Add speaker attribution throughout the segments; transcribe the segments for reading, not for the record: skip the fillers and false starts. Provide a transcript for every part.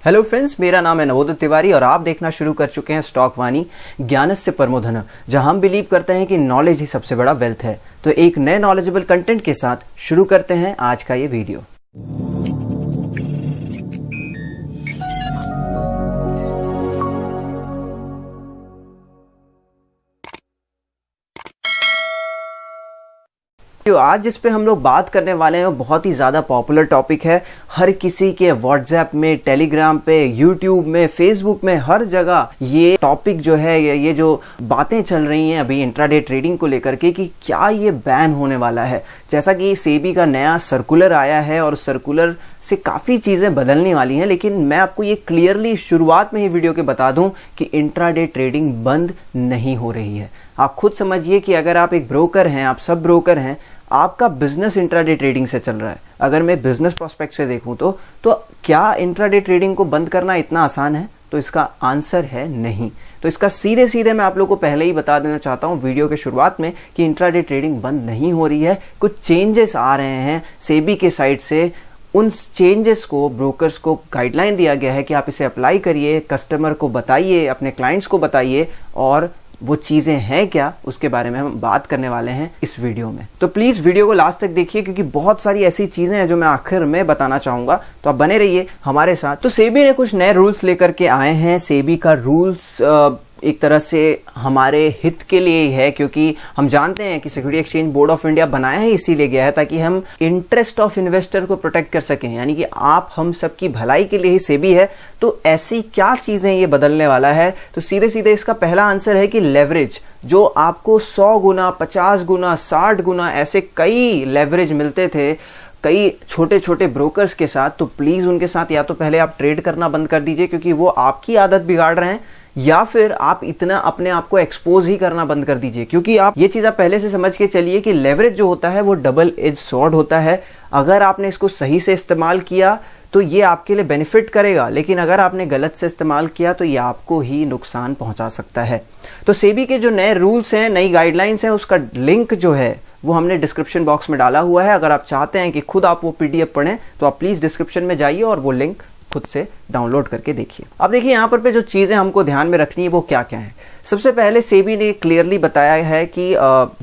Speaker 1: Hello friends, मेरा नाम है नवोदित तिवारी और आप देखना शुरू कर चुके हैं स्टॉक वाणी ज्ञानस्य परमो धनः, जहां हम बिलीव करते हैं कि नॉलेज ही सबसे बड़ा वेल्थ है। तो एक नए नॉलेजेबल कंटेंट के साथ शुरू करते हैं आज का ये वीडियो। तो आज जिस पे हम लोग बात करने वाले हैं वो बहुत ही ज्यादा पॉपुलर टॉपिक है। हर किसी के व्हाट्सएप में, टेलीग्राम पे, यूट्यूब में, फेसबुक में, हर जगह ये टॉपिक जो है, ये जो बातें चल रही हैं अभी इंट्राडे ट्रेडिंग को लेकर के कि क्या ये बैन होने वाला है। जैसा कि सेबी का नया सर्कुलर आया है और सर्कुलर से काफी चीजें बदलने वाली हैं, लेकिन मैं आपको ये क्लियरली शुरुआत में ही वीडियो के बता दूं कि इंट्राडे ट्रेडिंग बंद नहीं हो रही है। आप खुद समझिए कि अगर आप एक ब्रोकर हैं, आप सब ब्रोकर हैं, आपका बिजनेस इंट्राडे ट्रेडिंग से चल रहा है। अगर मैं बिजनेस प्रोस्पेक्ट से देखूं तो क्या इंट्राडे ट्रेडिंग को बंद करना इतना आसान है? तो इसका आंसर है नहीं। तो इसका सीधे सीधे मैं आप लोगों को पहले ही बता देना चाहता हूं वीडियो के शुरुआत में कि इंट्राडे ट्रेडिंग बंद नहीं हो रही है। कुछ चेंजेस आ रहे हैं सेबी के साइड से। उन चेंजेस को ब्रोकर्स को गाइडलाइन दिया गया है कि आप इसे अप्लाई करिए, कस्टमर को बताइए, अपने क्लाइंट्स को बताइए, और वो चीजें हैं क्या उसके बारे में हम बात करने वाले हैं इस वीडियो में। तो प्लीज वीडियो को लास्ट तक देखिए क्योंकि बहुत सारी ऐसी चीजें हैं जो मैं आखिर में बताना चाहूंगा। तो आप बने रहिए हमारे साथ। तो सेबी ने कुछ नए रूल्स लेकर के आए हैं। सेबी का रूल्स एक तरह से हमारे हित के लिए ही है, क्योंकि हम जानते हैं कि security exchange board of India बनाया ही इसीलिए गया है ताकि हम इंटरेस्ट ऑफ इन्वेस्टर को प्रोटेक्ट कर सकें, यानी कि आप हम सबकी भलाई के लिए ही सेबी है। तो ऐसी क्या चीजें ये बदलने वाला है? तो सीधे सीधे इसका पहला आंसर है कि लेवरेज, जो आपको 100 गुना, 50 गुना, 60 गुना ऐसे कई लेवरेज मिलते थे कई छोटे छोटे ब्रोकर्स के साथ, तो प्लीज उनके साथ या तो पहले आप ट्रेड करना बंद कर दीजिए क्योंकि वो आपकी आदत बिगाड़ रहे हैं, या फिर आप इतना अपने आप को एक्सपोज ही करना बंद कर दीजिए। क्योंकि आप ये चीज आप पहले से समझ के चलिए कि लेवरेज जो होता है वो डबल एज सॉर्ड होता है। अगर आपने इसको सही से इस्तेमाल किया तो ये आपके लिए बेनिफिट करेगा, लेकिन अगर आपने गलत से इस्तेमाल किया तो ये आपको ही नुकसान पहुंचा सकता है। तो सेबी के जो नए रूल्स हैं, नई गाइडलाइंस हैं, उसका लिंक जो है वो हमने डिस्क्रिप्शन बॉक्स में डाला हुआ है। अगर आप चाहते हैं कि खुद आप वो पीडीएफ पढ़ें तो आप प्लीज डिस्क्रिप्शन में जाइए और वो लिंक खुद से डाउनलोड करके देखिए। अब देखिए यहाँ पर जो चीजें हमको ध्यान में रखनी है वो क्या क्या है। सबसे पहले सेबी ने क्लियरली बताया है कि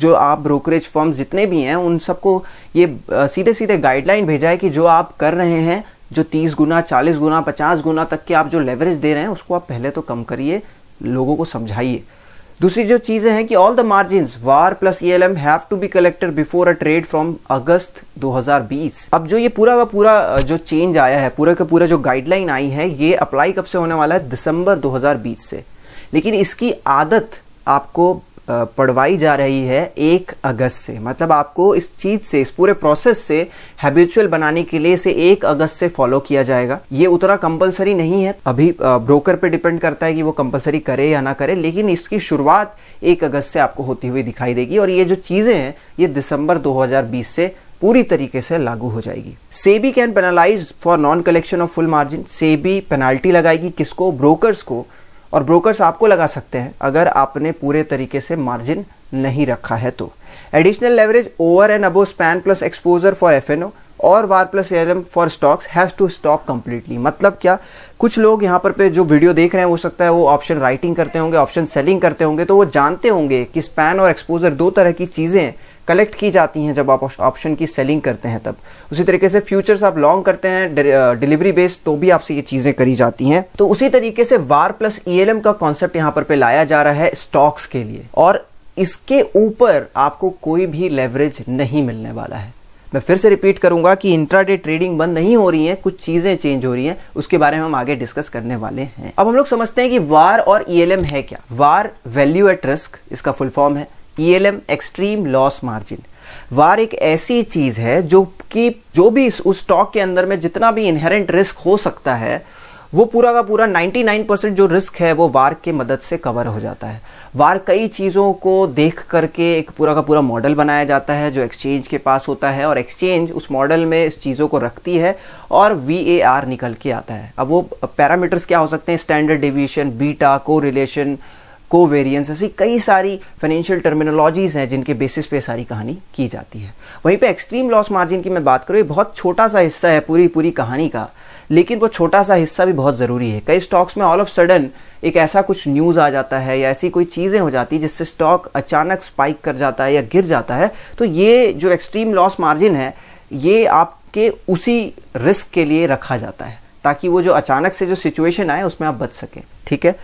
Speaker 1: जो आप ब्रोकरेज फर्म जितने भी हैं उन सबको ये सीधे सीधे गाइडलाइन भेजा है कि जो आप कर रहे हैं, जो 30 गुना, 40 गुना, 50 गुना तक के आप जो लेवरेज दे रहे हैं उसको आप पहले तो कम करिए, लोगों को समझाइए। दूसरी जो चीजें हैं कि all the margins VAR plus ELM have to be collected before a trade from August 2020। अब जो ये पूरा का पूरा जो चेंज आया है, पूरा का पूरा जो गाइडलाइन आई है, ये अप्लाई कब से होने वाला है? दिसंबर 2020 से। लेकिन इसकी आदत आपको पढ़वाई जा रही है 1 अगस्त से। मतलब आपको इस चीज से, इस पूरे प्रोसेस से हैबिचुअल बनाने के लिए इसे 1 अगस्त से फॉलो किया जाएगा। ये उतना कंपलसरी नहीं है, अभी ब्रोकर पे डिपेंड करता है कि वो कंपलसरी करे या ना करे, लेकिन इसकी शुरुआत 1 अगस्त से आपको होती हुई दिखाई देगी। और ये जो चीजें हैं ये दिसंबर 2020 से पूरी तरीके से लागू हो जाएगी। SEBI can penalise for non collection of full margin. SEBI penalty लगाएगी किसको? ब्रोकर्स को। और ब्रोकर्स आपको लगा सकते हैं अगर आपने पूरे तरीके से मार्जिन नहीं रखा है तो। Additional leverage over and above span plus exposure for FNO और VAR plus ARM for stocks has to stop completely. मतलब क्या, कुछ लोग यहाँ पर पे जो वीडियो देख रहे हैं हो सकता है वो ऑप्शन राइटिंग करते होंगे, ऑप्शन सेलिंग करते होंगे, तो वो जानते होंगे कि स्पैन और एक्सपोजर दो तरह की चीजें कलेक्ट की जाती हैं जब आप ऑप्शन की सेलिंग करते हैं तब। उसी तरीके से फ्यूचर्स आप लॉन्ग करते हैं डिलीवरी बेस्ड तो भी आपसे ये चीजें करी जाती हैं। तो उसी तरीके से वार प्लस ईएलएम का कॉन्सेप्ट यहाँ पर पे लाया जा रहा है स्टॉक्स के लिए, और इसके ऊपर आपको कोई भी लेवरेज नहीं मिलने वाला है। मैं फिर से रिपीट करूंगा कि इंट्राडे ट्रेडिंग बंद नहीं हो रही है, कुछ चीजें चेंज हो रही हैं, उसके बारे में हम आगे डिस्कस करने वाले हैं। अब हम लोग समझते हैं कि वार और ईएलएम है क्या। वार वैल्यू एट रिस्क इसका फुल फॉर्म है, ईएलएम एक्सट्रीम लॉस मार्जिन। वार एक ऐसी चीज है जो भी उस स्टॉक के अंदर में जितना भी इनहेरेंट रिस्क हो सकता है वो पूरा का पूरा 99% जो रिस्क है वो वार के मदद से कवर हो जाता है। वार कई चीजों को देख करके एक पूरा का पूरा मॉडल बनाया जाता है जो एक्सचेंज के पास होता है, और एक्सचेंज उस मॉडल में इस चीजों को रखती है और VAR निकल के आता है। अब वो पैरामीटर्स क्या हो सकते हैं? Standard deviation, beta, correlation, covariance, ऐसी कई सारी फाइनेंशियल टर्मिनोलॉजीज हैं जिनके बेसिस पे सारी कहानी की जाती है। वहीं पे एक्सट्रीम लॉस मार्जिन की मैं बात करूं, ये बहुत छोटा सा हिस्सा है पूरी कहानी का, लेकिन वो छोटा सा हिस्सा भी बहुत जरूरी है। कई स्टॉक्स में ऑल ऑफ सडन एक ऐसा कुछ न्यूज आ जाता है या ऐसी कोई चीजें हो जाती है जिससे स्टॉक अचानक स्पाइक कर जाता है या गिर जाता है, तो ये जो एक्सट्रीम लॉस मार्जिन है ये आपके उसी रिस्क के लिए रखा जाता है ताकि वो जो अचानक से जो सिचुएशन आए उसमें आप बच सके। ठीक है,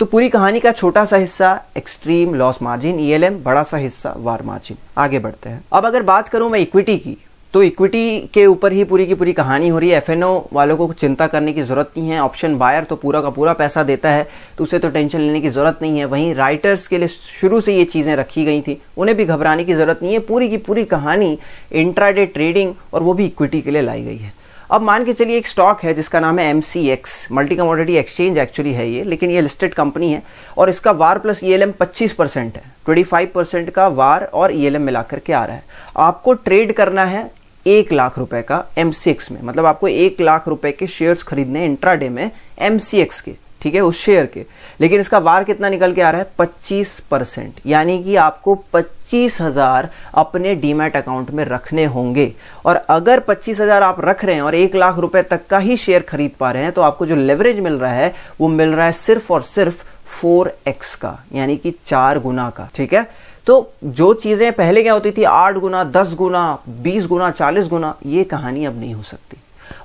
Speaker 1: तो पूरी कहानी का छोटा सा हिस्सा एक्सट्रीम लॉस मार्जिन ELM, बड़ा सा हिस्सा वार मार्जिन। आगे बढ़ते हैं। अब अगर बात करूं मैं इक्विटी की, तो इक्विटी के ऊपर ही पूरी की पूरी कहानी हो रही है। FNO वालों को चिंता करने की जरूरत नहीं है, ऑप्शन बायर तो पूरा का पूरा पैसा देता है तो उसे तो टेंशन लेने की जरूरत नहीं है। वहीं राइटर्स के लिए शुरू से ये चीजें रखी गई थी, उन्हें भी घबराने की जरूरत नहीं है। पूरी की पूरी कहानी इंट्राडे ट्रेडिंग और वो भी इक्विटी के लिए लाई गई है। अब मान के चलिए एक स्टॉक है जिसका नाम है MCX, multi commodity exchange actually है ये, लेकिन ये लिस्टेड कंपनी है और इसका वार प्लस ELM 25% है। 25% का वार और ELM मिलाकर के आ रहा है। आपको ट्रेड करना है 1 लाख रुपए का MCX में, मतलब आपको 1 लाख रुपए के शेयर्स खरीदने इंट्राडे में MCX के, ठीक है, उस शेयर के। लेकिन इसका वार कितना निकल के आ रहा है? 25%, यानी कि आपको 25,000 अपने डीमैट अकाउंट में रखने होंगे। और अगर 25,000 आप रख रहे हैं और 1 लाख रुपए तक का ही शेयर खरीद पा रहे हैं तो आपको जो लेवरेज मिल रहा है वो मिल रहा है सिर्फ और सिर्फ 4x का, यानी कि 4 गुना का। ठीक है, तो जो चीजें पहले क्या होती थी 8 गुना, 10 गुना, 20 गुना, 40 गुना, ये कहानी अब नहीं हो सकती।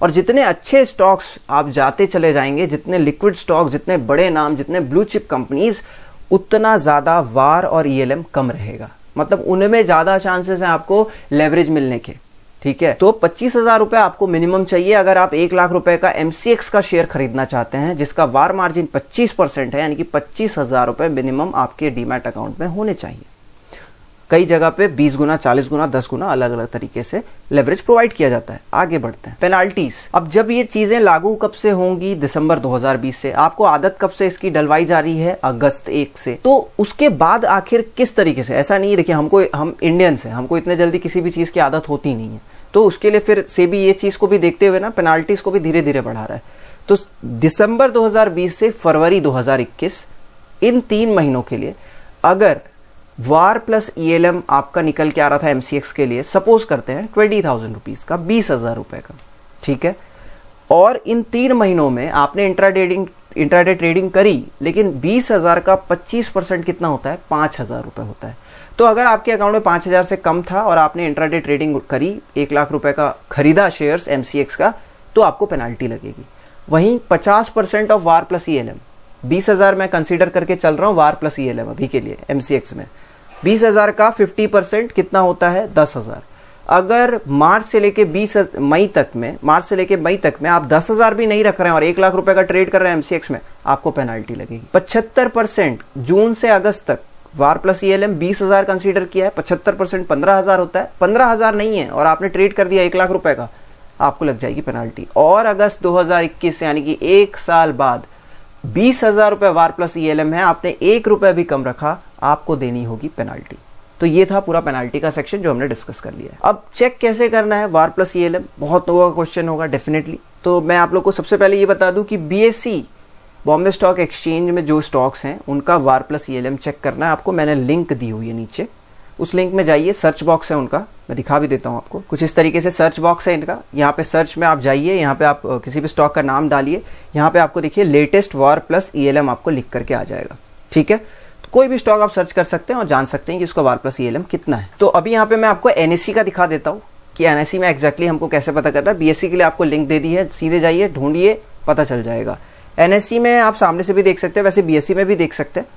Speaker 1: और जितने अच्छे स्टॉक्स आप जाते चले जाएंगे, जितने लिक्विड स्टॉक्स, जितने बड़े नाम, जितने ब्लू चिप कंपनीज, उतना ज्यादा वार और ELM कम रहेगा, मतलब उनमें ज्यादा चांसेस हैं आपको लेवरेज मिलने के। ठीक है, तो 25,000 रुपए आपको मिनिमम चाहिए अगर आप 1 लाख रुपए का MCX का शेयर खरीदना चाहते हैं जिसका वार मार्जिन 25% है, यानी कि 25,000 रुपए मिनिमम आपके डीमैट अकाउंट में होने चाहिए। कई जगह पे 20 गुना, 40 गुना, 10 गुना अलग अलग तरीके से लेवरेज प्रोवाइड किया जाता है। आगे बढ़ते हैं। पेनाल्टीज, अब जब ये चीजें लागू कब से होंगी? दिसंबर 2020 से। आपको आदत कब से इसकी डलवाई जा रही है? अगस्त 1 से। तो उसके बाद आखिर किस तरीके से? ऐसा नहीं है, देखिए हम इंडियंस हैं, हमको इतने जल्दी किसी भी चीज की आदत होती नहीं है, तो उसके लिए फिर सेबी ये चीज को भी देखते हुए ना पेनाल्टीज को भी धीरे धीरे बढ़ा रहा है। तो दिसंबर 2020 से फरवरी 2021, इन 3 महीनों के लिए अगर वार प्लस ELM आपका निकल के आ रहा था MCX के लिए, सपोज करते हैं 20,000 रुपीज का, 20,000 रुपए का, ठीक है, और इन 3 महीनों में आपने इंट्राडे ट्रेडिंग करी, लेकिन 20,000 का 25% कितना होता है? 5,000 रुपए होता है। तो अगर आपके अकाउंट में 5,000 से कम था और आपने इंट्राडे ट्रेडिंग करी, 1 लाख रुपए का खरीदा शेयर्स MCX का, तो आपको पेनाल्टी लगेगी। वहीं 50% ऑफ वार प्लस ELM, 20,000 मैं कंसीडर करके चल रहा हूं वार प्लस ELM अभी के लिए MCX में, 20,000 का 50% कितना होता है? 10,000। अगर मार्च से लेके मई तक में आप 10,000 भी नहीं रख रहे हैं और 1 लाख रुपए का ट्रेड कर रहे हैं MCX में, आपको पेनाल्टी लगेगी। 75% जून से अगस्त तक वार प्लस ELM 20,000 कंसीडर किया है, 75% 15,000 होता है। 15,000 नहीं है और आपने ट्रेड कर दिया 1 लाख रुपए का, आपको लग जाएगी पेनाल्टी। और अगस्त 2021 से, यानी कि 1 साल बाद, 20,000 रुपए वार प्लस ELM है, आपने 1 रुपए भी कम रखा, आपको देनी होगी पेनाल्टी। तो ये था पूरा पेनाल्टी का सेक्शन जो हमने डिस्कस कर लिया है। अब चेक कैसे करना है वार प्लस ELM? बहुत लोगों का क्वेश्चन होगा डेफिनेटली। तो मैं आप लोग को सबसे पहले ये बता दूं कि BSE बॉम्बे स्टॉक एक्सचेंज में जो स्टॉक्स हैं उनका वार प्लस ELM चेक करना है आपको। मैंने लिंक दी हुई है नीचे, उस लिंक में जाइए, सर्च बॉक्स है उनका, मैं दिखा भी देता हूं आपको। कुछ इस तरीके से सर्च बॉक्स है इनका। यहाँ पे सर्च में आप जाइए, यहाँ पे आप किसी भी स्टॉक का नाम डालिए, यहाँ पे आपको देखिए लेटेस्ट वार प्लस ELM आपको लिख करके आ जाएगा। ठीक है, तो कोई भी स्टॉक आप सर्च कर सकते हैं और जान सकते हैं कि उसका वार प्लस ELM कितना है। तो अभी यहाँ पे मैं आपको NSE का दिखा देता हूँ कि NSE में एग्जैक्टली हमको कैसे पता करना है। BSE के लिए आपको लिंक दे दी है, सीधे जाइए, ढूंढिए, पता चल जाएगा। NSE में आप सामने से भी देख सकते हैं, वैसे BSE में भी देख सकते हैं।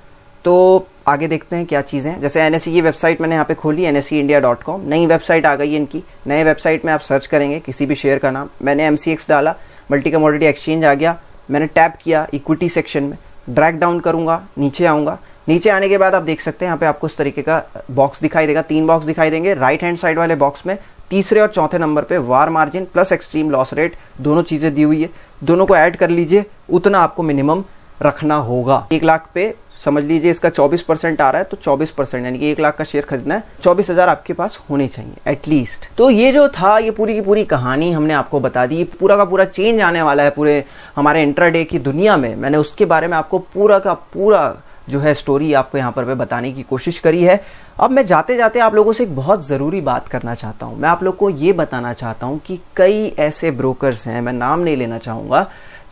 Speaker 1: तो आगे देखते हैं क्या चीजें हैं। जैसे NSE की वेबसाइट मैंने यहाँ पे खोली, NSEindia.com, नई वेबसाइट आ गई है इनकी। नए वेबसाइट में आप सर्च करेंगे किसी भी शेयर का नाम, मैंने MCX डाला, मल्टी कमोडिटी एक्सचेंज आ गया, मैंने टैप किया इक्विटी सेक्शन में, ड्रैग डाउन करूंगा, नीचे आऊंगा। नीचे आने के बाद आप देख सकते हैं यहाँ पे आपको इस तरीके का बॉक्स दिखाई देगा, 3 बॉक्स दिखाई देंगे। राइट हैंड साइड वाले बॉक्स में तीसरे और चौथे नंबर पे VAR margin plus extreme loss rate, दोनों चीजें दी हुई है, दोनों को ऐड कर लीजिए, उतना आपको मिनिमम रखना होगा। 1 लाख पे समझ लीजिए इसका 24% आ रहा है, तो 24% यानी कि 1 लाख का शेयर खरीदना है, 24,000 आपके पास होने चाहिए एटलीस्ट। तो ये जो था, ये पूरी की पूरी कहानी हमने आपको बता दी। पूरा का पूरा चेंज आने वाला है पूरे हमारे इंट्राडे की दुनिया में, मैंने उसके बारे में आपको पूरा का पूरा जो है स्टोरी आपको यहाँ पर मैं बताने की कोशिश करी है। अब मैं जाते जाते आप लोगों से एक बहुत ज़रूरी बात करना चाहता हूँ। मैं आप लोग को ये बताना चाहता हूँ कि कई ऐसे ब्रोकर्स हैं, मैं नाम नहीं लेना चाहूँगा,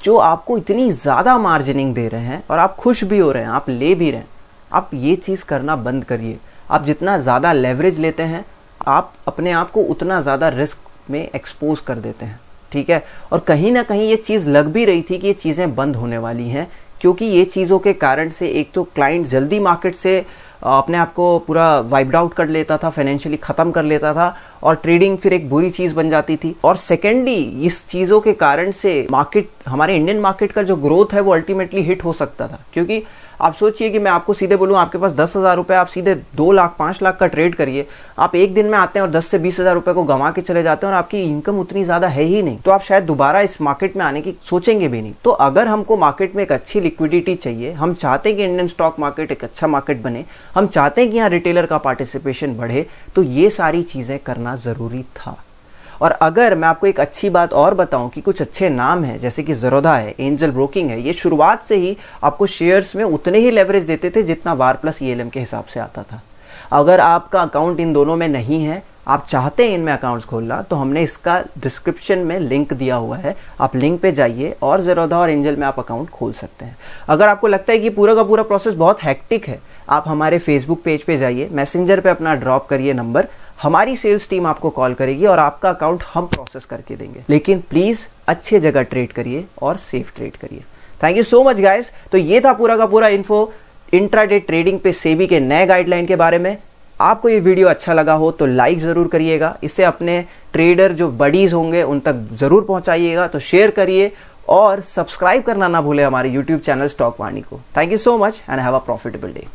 Speaker 1: जो आपको इतनी ज़्यादा मार्जिनिंग दे रहे हैं और आप खुश भी हो रहे हैं, आप ले भी रहे हैं। आप ये चीज़ करना बंद करिए। आप जितना ज़्यादा लेवरेज लेते हैं, आप अपने आप को उतना ज़्यादा रिस्क में एक्सपोज कर देते हैं, ठीक है। और कहीं ना कहीं ये चीज़ लग भी रही थी कि ये चीज़ें बंद होने वाली हैं, क्योंकि ये चीज़ों के कारण से एक तो क्लाइंट जल्दी मार्केट से अपने आप को पूरा वाइप्ड आउट कर लेता था, फाइनेंशियली ख़त्म कर लेता था और ट्रेडिंग फिर एक बुरी चीज़ बन जाती थी। और सेकेंडली इस चीज़ों के कारण से मार्केट, हमारे इंडियन मार्केट का जो ग्रोथ है वो अल्टीमेटली हिट हो सकता था। क्योंकि आप सोचिए कि मैं आपको सीधे बोलूँ, आपके पास 10,000 रुपये, आप सीधे 2 लाख 5 लाख का ट्रेड करिए, आप एक दिन में आते हैं और 10 से 20,000 रुपये को गंवा के चले जाते हैं और आपकी इनकम उतनी ज़्यादा है ही नहीं, तो आप शायद दोबारा इस मार्केट में आने की सोचेंगे भी नहीं। तो अगर हमको मार्केट में एक अच्छी लिक्विडिटी चाहिए, हम चाहते हैं कि इंडियन स्टॉक मार्केट एक अच्छा मार्केट बने, हम चाहते हैं कि यहाँ रिटेलर का पार्टिसिपेशन बढ़े, तो ये सारी चीज़ें करना ज़रूरी था। और अगर मैं आपको एक अच्छी बात और बताऊं कि कुछ अच्छे नाम हैं, जैसे कि ज़ेरोधा है, एंजल ब्रोकिंग है, ये शुरुआत से ही आपको शेयर्स में उतने ही लेवरेज देते थे जितना वार प्लस ELM के हिसाब से आता था। अगर आपका अकाउंट इन दोनों में नहीं है, आप चाहते हैं इनमें अकाउंट्स खोलना, तो हमने इसका डिस्क्रिप्शन में लिंक दिया हुआ है, आप लिंक पे जाइए और ज़ेरोधा और एंजल में आप अकाउंट खोल सकते हैं। अगर आपको लगता है कि पूरा का पूरा प्रोसेस बहुत हेक्टिक है, आप हमारे फेसबुक पेज पे जाइए, मैसेंजर पे अपना ड्रॉप करिए नंबर, हमारी सेल्स टीम आपको कॉल करेगी और आपका अकाउंट हम प्रोसेस करके देंगे। लेकिन प्लीज अच्छे जगह ट्रेड करिए और सेफ ट्रेड करिए। Thank you so much guys. तो ये था पूरा का पूरा इन्फो इंट्राडे ट्रेडिंग पे सेबी के नए गाइडलाइन के बारे में। आपको ये वीडियो अच्छा लगा हो तो लाइक जरूर करिएगा, इसे अपने ट्रेडर जो बडीज होंगे उन तक जरूर पहुंचाइएगा, तो शेयर करिए और सब्सक्राइब करना ना भूले हमारे यूट्यूब चैनल स्टॉक वाणी को। Thank you so much and have a profitable day.